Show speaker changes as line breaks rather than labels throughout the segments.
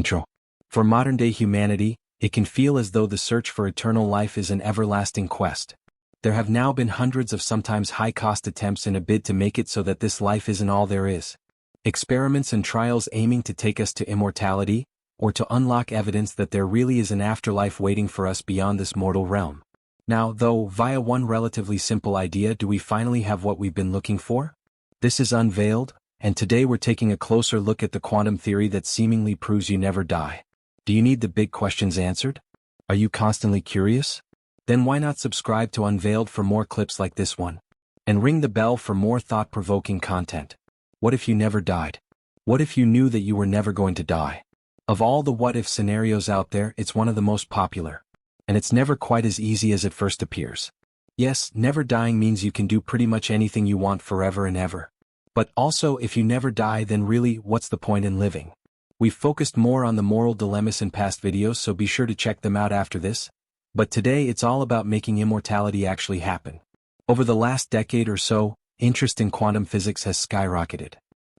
Intro. For modern-day humanity, it can feel as though the search for eternal life is an everlasting quest. There have now been hundreds of sometimes high-cost attempts in a bid to make it so that this life isn't all there is. Experiments and trials aiming to take us to immortality, or to unlock evidence that there really is an afterlife waiting for us beyond this mortal realm. Now, though, via one relatively simple idea do we finally have what we've been looking for? This is Unveiled, and today we're taking a closer look at the quantum theory that seemingly proves you never die. Do you need the big questions answered? Are you constantly curious? Then why not subscribe to Unveiled for more clips like this one? And ring the bell for more thought-provoking content. What if you never died? What if you knew that you were never going to die? Of all the what-if scenarios out there, it's one of the most popular. And it's never quite as easy as it first appears. Yes, never dying means you can do pretty much anything you want forever and ever. But also, if you never die, then really, what's the point in living? We've focused more on the moral dilemmas in past videos, so be sure to check them out after this. But today it's all about making immortality actually happen. Over the last decade or so, interest in quantum physics has skyrocketed.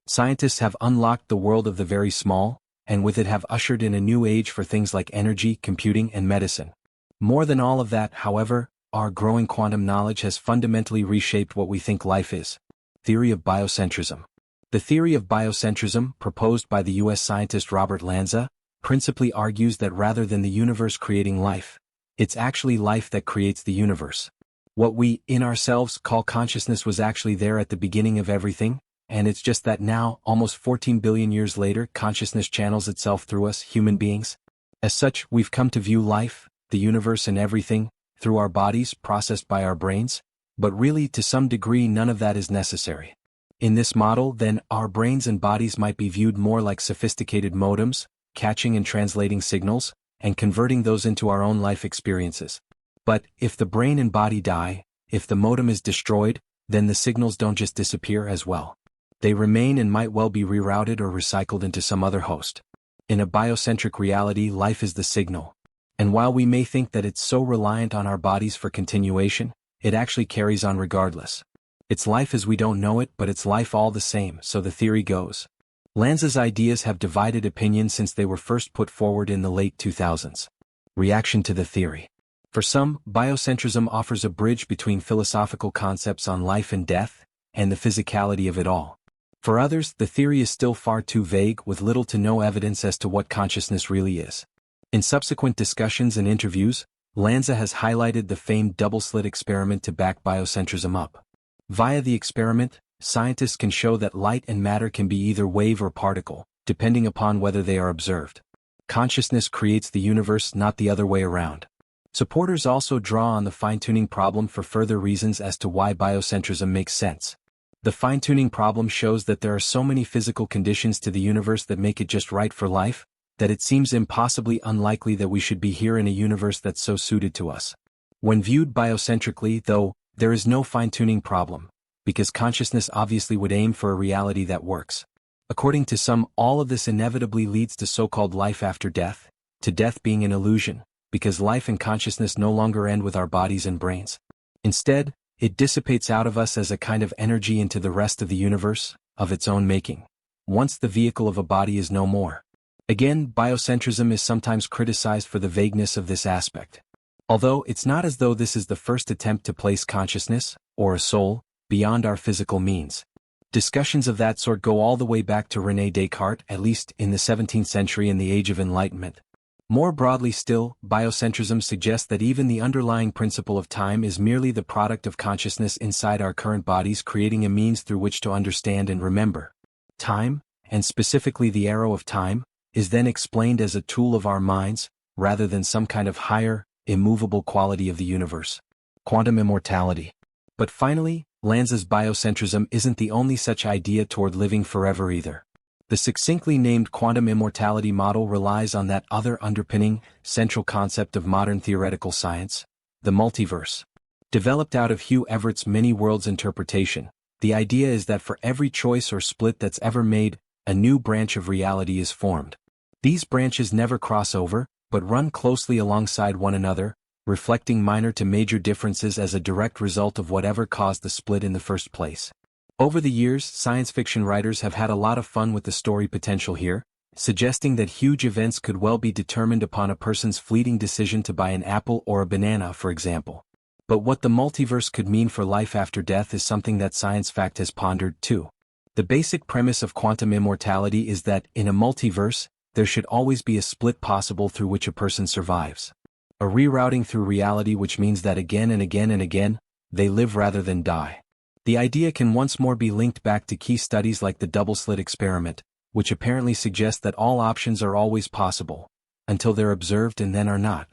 Scientists have unlocked the world of the very small, and with it have ushered in a new age for things like energy, computing, and medicine. More than all of that, however, our growing quantum knowledge has fundamentally reshaped what we think life is. Theory of biocentrism. The theory of biocentrism, proposed by the US scientist Robert Lanza, principally argues that rather than the universe creating life, it's actually life that creates the universe. What we, in ourselves, call consciousness was actually there at the beginning of everything, and it's just that now, almost 14 billion years later, consciousness channels itself through us, human beings. As such, we've come to view life, the universe and everything, through our bodies, processed by our brains. But really, to some degree, none of that is necessary. In this model, then, our brains and bodies might be viewed more like sophisticated modems, catching and translating signals, and converting those into our own life experiences. But, if the brain and body die, if the modem is destroyed, then the signals don't just disappear as well. They remain and might well be rerouted or recycled into some other host. In a biocentric reality, life is the signal. And while we may think that it's so reliant on our bodies for continuation, it actually carries on regardless. It's life as we don't know it, but it's life all the same, so the theory goes. Lanza's ideas have divided opinion since they were first put forward in the late 2000s. Reaction to the theory. For some, biocentrism offers a bridge between philosophical concepts on life and death, and the physicality of it all. For others, the theory is still far too vague, with little to no evidence as to what consciousness really is. In subsequent discussions and interviews, Lanza has highlighted the famed double-slit experiment to back biocentrism up. Via the experiment, scientists can show that light and matter can be either wave or particle, depending upon whether they are observed. Consciousness creates the universe, not the other way around. Supporters also draw on the fine-tuning problem for further reasons as to why biocentrism makes sense. The fine-tuning problem shows that there are so many physical conditions to the universe that make it just right for life, that it seems impossibly unlikely that we should be here in a universe that's so suited to us. When viewed biocentrically, though, there is no fine-tuning problem, because consciousness obviously would aim for a reality that works. According to some, all of this inevitably leads to so-called life after death, to death being an illusion, because life and consciousness no longer end with our bodies and brains. Instead, it dissipates out of us as a kind of energy into the rest of the universe, of its own making, once the vehicle of a body is no more. Again, biocentrism is sometimes criticized for the vagueness of this aspect. Although it's not as though this is the first attempt to place consciousness, or a soul, beyond our physical means. Discussions of that sort go all the way back to René Descartes, at least in the 17th century and the Age of Enlightenment. More broadly still, biocentrism suggests that even the underlying principle of time is merely the product of consciousness inside our current bodies, creating a means through which to understand and remember. Time, and specifically the arrow of time, is then explained as a tool of our minds, rather than some kind of higher, immovable quality of the universe. Quantum immortality. But finally, Lanza's biocentrism isn't the only such idea toward living forever either. The succinctly named quantum immortality model relies on that other underpinning, central concept of modern theoretical science, the multiverse. Developed out of Hugh Everett's many worlds interpretation, the idea is that for every choice or split that's ever made, a new branch of reality is formed. These branches never cross over, but run closely alongside one another, reflecting minor to major differences as a direct result of whatever caused the split in the first place. Over the years, science fiction writers have had a lot of fun with the story potential here, suggesting that huge events could well be determined upon a person's fleeting decision to buy an apple or a banana, for example. But what the multiverse could mean for life after death is something that Science Fact has pondered too. The basic premise of quantum immortality is that, in a multiverse, there should always be a split possible through which a person survives. A rerouting through reality, which means that again and again and again, they live rather than die. The idea can once more be linked back to key studies like the double-slit experiment, which apparently suggests that all options are always possible, until they're observed and then are not.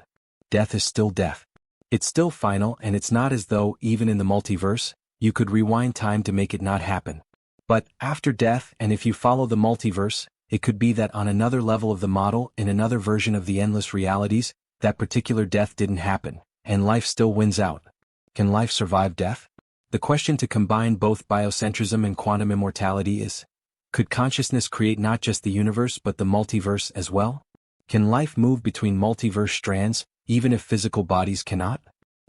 Death is still death. It's still final, and it's not as though, even in the multiverse, you could rewind time to make it not happen. But, after death, and if you follow the multiverse, it could be that on another level of the model, in another version of the endless realities, that particular death didn't happen, and life still wins out. Can life survive death? The question to combine both biocentrism and quantum immortality is, could consciousness create not just the universe but the multiverse as well? Can life move between multiverse strands, even if physical bodies cannot?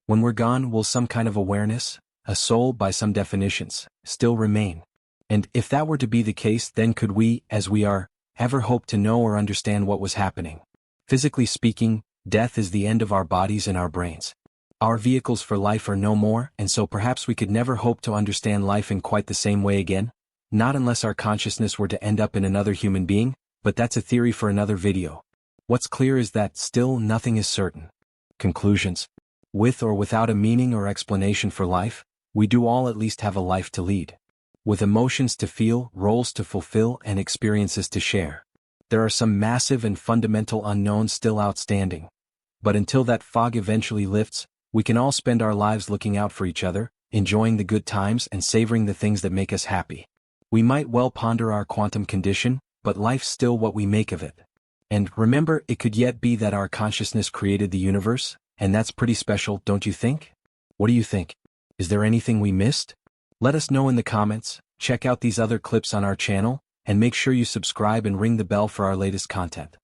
When we're gone, will some kind of awareness, a soul by some definitions, still remain? And if that were to be the case, then could we, as we are, ever hope to know or understand what was happening? Physically speaking, death is the end of our bodies and our brains. Our vehicles for life are no more, and so perhaps we could never hope to understand life in quite the same way again? Not unless our consciousness were to end up in another human being, but that's a theory for another video. What's clear is that still nothing is certain. Conclusions. With or without a meaning or explanation for life, we do all at least have a life to lead. With emotions to feel, roles to fulfill, and experiences to share. There are some massive and fundamental unknowns still outstanding. But until that fog eventually lifts, we can all spend our lives looking out for each other, enjoying the good times and savoring the things that make us happy. We might well ponder our quantum condition, but life's still what we make of it. And remember, it could yet be that our consciousness created the universe, and that's pretty special, don't you think? What do you think? Is there anything we missed? Let us know in the comments, check out these other clips on our channel, and make sure you subscribe and ring the bell for our latest content.